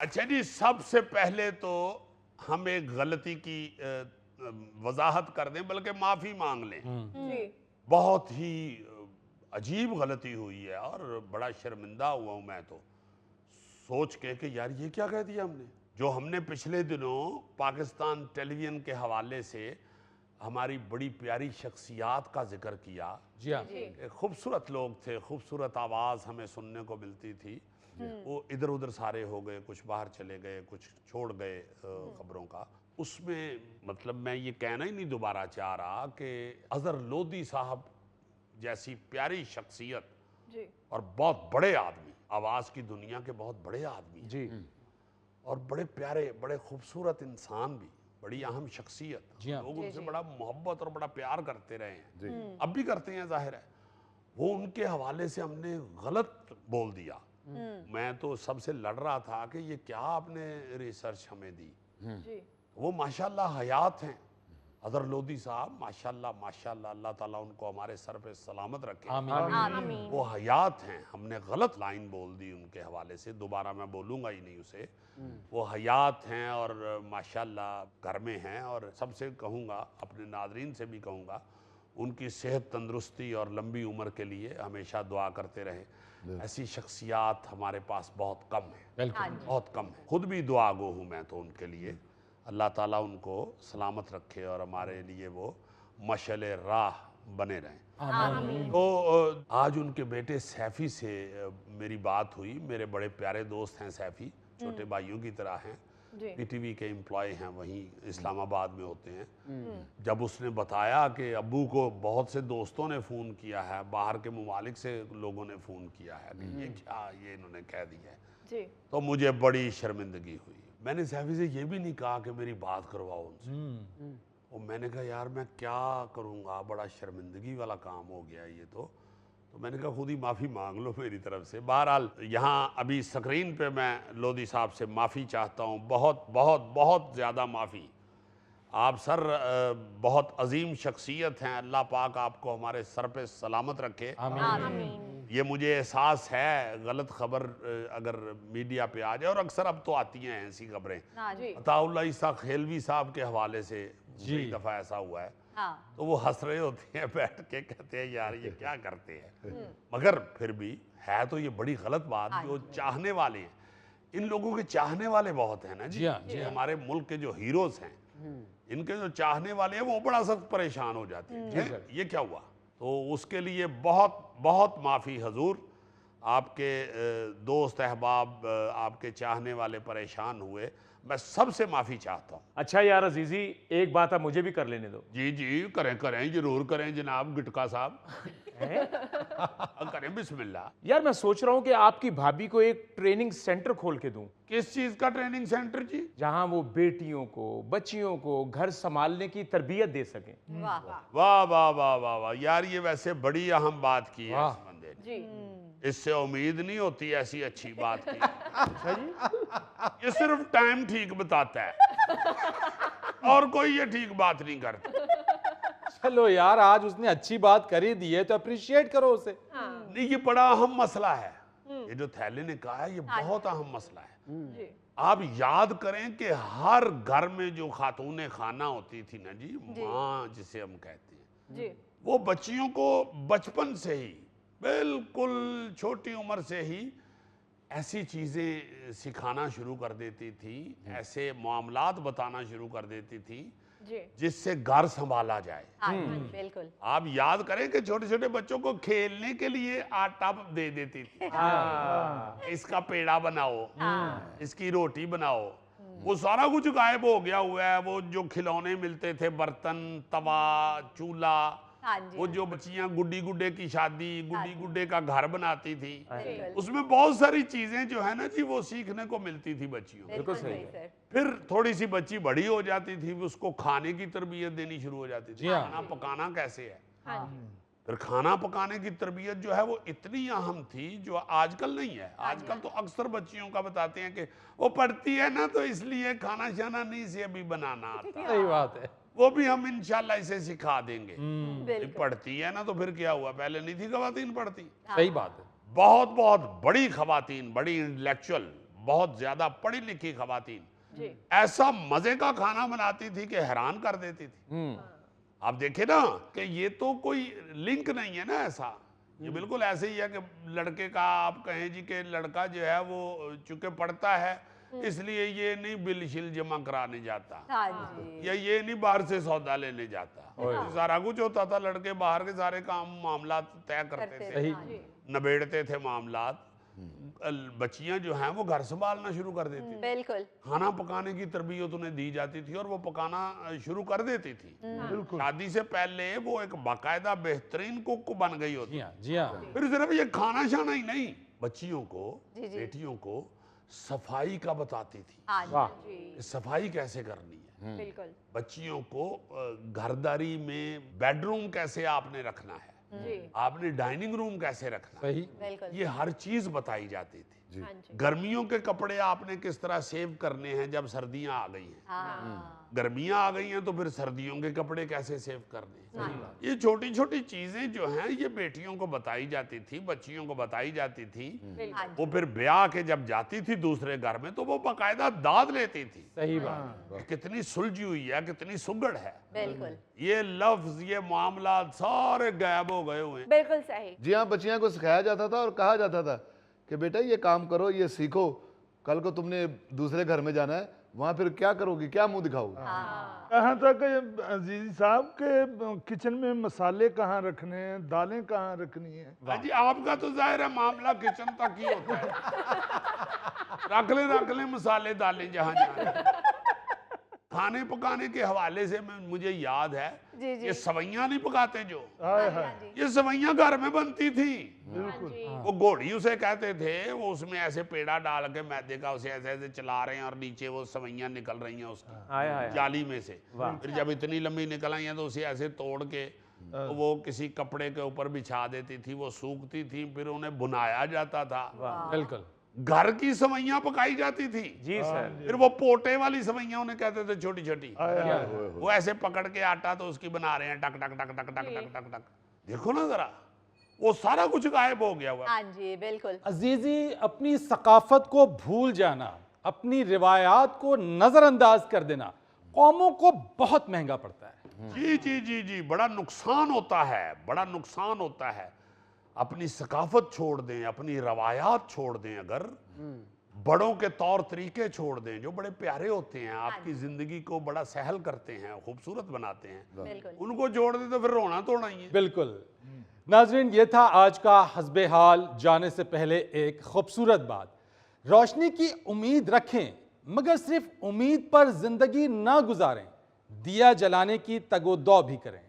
اچھا جی، سب سے پہلے تو ہم ایک غلطی کی وضاحت کر دیں، بلکہ معافی مانگ لیں۔ جی بہت ہی عجیب غلطی ہوئی ہے اور بڑا شرمندہ ہوا ہوں میں تو سوچ کے کہ یار یہ کیا کہہ دیا ہم نے۔ جو ہم نے پچھلے دنوں پاکستان ٹیلی ویژن کے حوالے سے ہماری بڑی پیاری شخصیات کا ذکر کیا، جی ہاں، خوبصورت لوگ تھے، خوبصورت آواز ہمیں سننے کو ملتی تھی، وہ ادھر ادھر سارے ہو گئے، کچھ باہر چلے گئے، کچھ چھوڑ گئے خبروں کا۔ اس میں مطلب میں یہ کہنا ہی نہیں دوبارہ چاہ رہا کہ اظہر لودھی صاحب جیسی پیاری شخصیت جی اور بہت بڑے آدمی، آواز کی دنیا کے بہت بڑے آدمی ہیں، جی اور بڑے پیارے، بڑے خوبصورت انسان بھی، بڑی اہم شخصیت، جی ہاں، لوگ ان سے بڑا محبت اور بڑا پیار کرتے رہے ہیں، اب بھی کرتے ہیں ظاہر ہے۔ وہ ان کے حوالے سے ہم نے غلط بول دیا۔ میں تو سب سے لڑ رہا تھا کہ یہ کیا آپ نے ریسرچ ہمیں دی۔ جی وہ ماشاءاللہ حیات ہیں، اظہر لودھی صاحب، ماشاءاللہ، اللہ تعالیٰ ان کو ہمارے سر پہ سلامت رکھے۔ آمین وہ حیات ہیں، ہم نے غلط لائن بول دی ان کے حوالے سے، دوبارہ میں بولوں گا ہی نہیں اسے۔ وہ حیات ہیں اور ماشاءاللہ گھر میں ہیں، اور سب سے کہوں گا، اپنے ناظرین سے بھی کہوں گا، ان کی صحت تندرستی اور لمبی عمر کے لیے ہمیشہ دعا کرتے رہیں۔ ایسی شخصیات ہمارے پاس بہت کم ہیں، بالکل، بہت کم ہیں۔ خود بھی دعا گو ہوں میں تو ان کے لیے، اللہ تعالیٰ ان کو سلامت رکھے اور ہمارے لیے وہ مشعل راہ بنے رہیں۔ آمین تو آج ان کے بیٹے سیفی سے میری بات ہوئی، میرے بڑے پیارے دوست ہیں سیفی، چھوٹے بھائیوں کی طرح ہیں، جی پی ٹی وی کے امپلائی ہیں، وہیں اسلام آباد میں ہوتے ہیں۔ جب اس نے بتایا کہ ابو کو بہت سے دوستوں نے فون کیا ہے، باہر کے ممالک سے لوگوں نے فون کیا ہے کہ یہ کیا یہ انہوں نے کہہ دیا ہے، جی تو مجھے بڑی شرمندگی ہوئی۔ میں نے سیفی سے یہ بھی نہیں کہا کہ میری بات کرواؤ ان سے، اور میں نے کہا یار میں کیا کروں گا، بڑا شرمندگی والا کام ہو گیا یہ تو میں نے کہا خود ہی معافی مانگ لو میری طرف سے۔ بہرحال یہاں ابھی سکرین پہ میں لودھی صاحب سے معافی چاہتا ہوں، بہت بہت بہت زیادہ معافی۔ آپ سر بہت عظیم شخصیت ہیں، اللہ پاک آپ کو ہمارے سر پہ سلامت رکھے۔ آمین یہ مجھے احساس ہے، غلط خبر اگر میڈیا پہ آ جائے، اور اکثر اب تو آتی ہیں ایسی خبریں، جی عطا اللہ عیسیٰ خیلوی صاحب کے حوالے سے کئی دفعہ ایسا ہوا ہے، تو وہ ہنس رہے ہوتے ہیں بیٹھ کے، کہتے ہیں یار یہ کیا کرتے ہیں، مگر پھر بھی ہے تو یہ بڑی غلط بات۔ جو چاہنے والے ہیں، ان لوگوں کے چاہنے والے بہت ہیں نا جی، ہمارے ملک کے جو ہیروز ہیں، ان کے جو چاہنے والے ہیں وہ بڑا سخت پریشان ہو جاتے ہیں، یہ کیا ہوا۔ تو اس کے لیے بہت بہت معافی حضور، آپ کے دوست احباب، آپ کے چاہنے والے پریشان ہوئے، میں سب سے معافی چاہتا ہوں۔ اچھا یار عزیزی، ایک بات آپ مجھے بھی کر لینے دو۔ جی جی، کریں ضرور کریں جناب گٹکا صاحب، کریں بسم اللہ۔ یار میں سوچ رہا ہوں کہ آپ کی بھابھی کو ایک ٹریننگ سینٹر کھول کے دوں، کس چیز کا ٹریننگ سینٹر جی؟ جہاں وہ بیٹیوں کو، بچیوں کو گھر سنبھالنے کی تربیت دے سکیں۔ واہ واہ واہ واہ واہ واہ، یار یہ ویسے بڑی اہم بات کی ہے اس بندے نے، جی اس سے امید نہیں ہوتی ایسی اچھی بات کی۔ یہ صرف ٹائم ٹھیک بتاتا ہے اور کوئی یہ ٹھیک بات نہیں کرتا۔ چلو یار آج اس نے اچھی بات کری دی ہے تو اپریشیٹ کرو اسے۔ نہیں، یہ بڑا اہم مسئلہ ہے، یہ جو تھیلے نے کہا ہے یہ بہت اہم مسئلہ ہے۔ جی آپ یاد کریں کہ ہر گھر میں جو خاتون خانہ ہوتی تھی نا جی، ماں جسے ہم کہتے ہیں، جی وہ بچیوں کو بچپن سے ہی، بالکل چھوٹی عمر سے ہی ایسی چیزیں سکھانا شروع کر دیتی تھی، ایسے معاملات بتانا شروع کر دیتی تھی جی جس سے گھر سنبھالا جائے۔ بالکل آپ یاد کریں کہ چھوٹے چھوٹے بچوں کو کھیلنے کے لیے آٹا دے دیتی تھی، اس کا پیڑا بناؤ، اس کی روٹی بناؤ، وہ سارا کچھ غائب ہو گیا ہوا ہے۔ وہ جو کھلونے ملتے تھے، برتن، توا، چولہا، وہ جو بچیاں گڈی گڈے کی شادی، گڈی گڈے کا گھر بناتی تھی، اس میں بہت ساری چیزیں جو ہے نا جی وہ سیکھنے کو ملتی تھی بچیوں۔ بالکل صحیح سر۔ پھر تھوڑی سی بچی بڑی ہو جاتی تھی، اس کو کھانے کی تربیت دینی شروع ہو جاتی تھی، کھانا پکانا کیسے ہے۔ پھر کھانا پکانے کی تربیت جو ہے وہ اتنی اہم تھی جو آج کل نہیں ہے۔ آج کل تو اکثر بچیوں کا بتاتے ہیں کہ وہ پڑھتی ہے نا تو اس لیے کھانا شانا نہیں سے ابھی بنانا آتا، صحیح بات ہے، وہ بھی ہم انشاءاللہ اسے سکھا دیں گے۔ بالکل پڑھتی ہے نا تو پھر کیا ہوا، پہلے نہیں تھی خواتین پڑھتی؟ صحیح بات ہے۔ بہت بہت بڑی خواتین، بڑی انٹلیکچوئل، بہت زیادہ پڑھی لکھی خواتین جی ایسا مزے کا کھانا بناتی تھی کہ حیران کر دیتی تھی. آپ دیکھیں نا کہ یہ تو کوئی لنک نہیں ہے نا ایسا, یہ بالکل ایسے ہی ہے کہ لڑکے کا آپ کہیں جی کہ لڑکا جو ہے وہ چونکہ پڑھتا ہے اس لیے یہ نہیں بل شل جمع کرانے جاتا, ہاں جی یا یہ نہیں باہر سے سودا لینے جاتا. سارا کچھ ہوتا تھا, لڑکے باہر کے سارے کام معاملات طے کرتے تھے, صحیح. نبیڑتے تھے معاملات. بچیاں جو ہیں وہ گھر سنبھالنا شروع کر دیتی تھی, بالکل کھانا پکانے کی تربیت انہیں دی جاتی تھی اور وہ پکانا شروع کر دیتی تھی. شادی سے پہلے وہ ایک باقاعدہ بہترین کوک بن گئی ہوتی. جی ہاں جی ہاں. پھر صرف یہ کھانا شانا ہی نہیں, بچیوں کو جی جی بیٹیوں کو صفائی کا بتاتی تھی, ہاں جی صفائی کیسے کرنی ہے, بالکل بچیوں کو گھرداری میں بیڈ روم کیسے آپ نے رکھنا ہے, جی آپ نے ڈائننگ روم کیسے رکھنا ہے, صحیح. بالکل یہ ہر چیز بتائی جاتی تھی. ہاں جی گرمیوں کے کپڑے آپ نے کس طرح سیو کرنے ہیں جب سردیاں آ گئی ہیں, ہاں گرمیاں آ گئی ہیں تو پھر سردیوں کے کپڑے کیسے سیو کرنے ہیں. یہ چھوٹی چھوٹی چیزیں جو ہیں یہ بیٹیوں کو بتائی جاتی تھی, بچیوں کو بتائی جاتی تھی. وہ پھر بیاہ کے جب جاتی تھی دوسرے گھر میں تو وہ باقاعدہ داد لیتی تھی. صحیح بات. کتنی سلجھی ہوئی ہے, کتنی سگڑ ہے, بالکل یہ لفظ یہ معاملات سارے غائب ہو گئے ہوئے ہیں. بالکل صحیح جی ہاں, بچیاں کو سکھایا جاتا تھا اور کہا جاتا تھا کہ بیٹا یہ کام کرو, یہ سیکھو, کل کو تم نے دوسرے گھر میں جانا ہے, وہاں پھر کیا کرو گی, کیا منہ دکھاؤ گی. کہاں تک عزیز صاحب کے کچن میں مسالے کہاں رکھنے ہیں, دالیں کہاں رکھنی ہیں. جی آپ کا تو ظاہر ہے معاملہ کچن تک ہی ہوتا ہے, رکھ لیں مسالے دالیں جہاں جہاں. کھانے پکانے کے حوالے سے مجھے یاد ہے یہ سوئیاں نہیں پکاتے جو, یہ سوئیاں گھر میں بنتی تھی. وہ گوڑی اسے کہتے تھے, وہ اس میں ایسے پیڑا ڈال کے میدے کا اسے ایسے ایسے چلا رہے ہیں اور نیچے وہ سوئیاں نکل رہی ہیں اس کی جالی میں سے. پھر جب اتنی لمبی نکل آئی ہیں تو اسے ایسے توڑ کے وہ کسی کپڑے کے اوپر بچھا دیتی تھی, وہ سوکھتی تھی, پھر انہیں بنایا جاتا تھا. بالکل. گھر کی سوئیاں پکائی جاتی تھی. جی سر. پھر وہ پوٹے والی سوئیاں انہیں کہتے تھے چھوٹی چھوٹی, وہ ایسے پکڑ کے آٹا تو اس کی بنا رہے ہیں ٹک ٹک ٹک ٹک ٹک ٹک ٹک ٹک. دیکھو نا ذرا, وہ سارا کچھ غائب ہو گیا ہوا. ہاں جی بالکل. عزیزی, اپنی ثقافت کو بھول جانا, اپنی روایات کو نظر انداز کر دینا قوموں کو بہت مہنگا پڑتا ہے. جی جی جی جی, بڑا نقصان ہوتا ہے, بڑا نقصان ہوتا ہے. اپنی ثقافت چھوڑ دیں, اپنی روایات چھوڑ دیں, اگر بڑوں کے طور طریقے چھوڑ دیں جو بڑے پیارے ہوتے ہیں, آپ کی زندگی کو بڑا سہل کرتے ہیں, خوبصورت بناتے ہیں, ان کو چھوڑ دیں تو پھر رونا توڑنا ہی ہے. بالکل. ناظرین, یہ تھا آج کا حسب حال. جانے سے پہلے ایک خوبصورت بات, روشنی کی امید رکھیں مگر صرف امید پر زندگی نہ گزاریں, دیا جلانے کی تگ و دو بھی کریں.